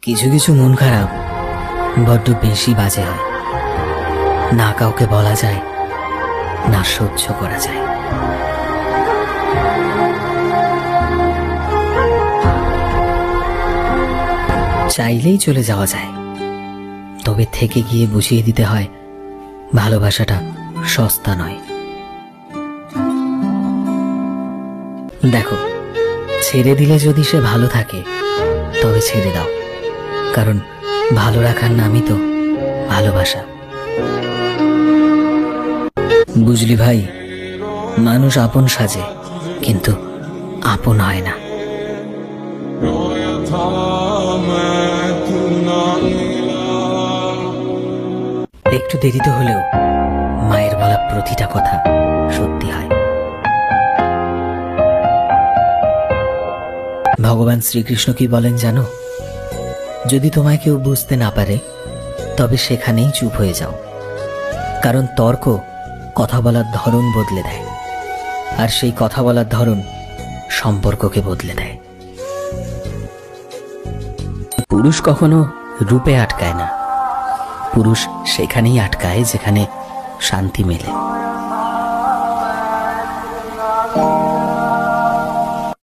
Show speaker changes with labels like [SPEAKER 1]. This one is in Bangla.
[SPEAKER 1] কিছু কিছু মন খারাপ বড্ড বেশি বাজে হয়, না কাউকে বলা যায় না সহ্য করা যায়। চাইলেই চলে যাওয়া যায়, তবে থেকে গিয়ে বুঝিয়ে দিতে হয় ভালোবাসাটা সস্তা নয়। দেখো, ছেড়ে দিলে যদি সে ভালো থাকে তবে ছেড়ে দাও, কারণ ভালো রাখার নামই তো ভালোবাসা। বুঝলি ভাই, মানুষ আপন সাজে কিন্তু আপন হয় না। একটু দেরিতে হলেও মায়ের বলা প্রতিটা কথা সত্যি হয়। ভগবান শ্রীকৃষ্ণ কি বলেন জানো? যদি তোমায় কেউ বুঝতে না পারে তবে সেখানেই চুপ হয়ে যাও, কারণ তর্ক কথা বলার ধরন বদলে দেয়, আর সেই কথা বলার ধরন সম্পর্ককে বদলে দেয়। পুরুষ কখনো রূপে আটকায় না, পুরুষ সেখানেই আটকায় যেখানে শান্তি মেলে।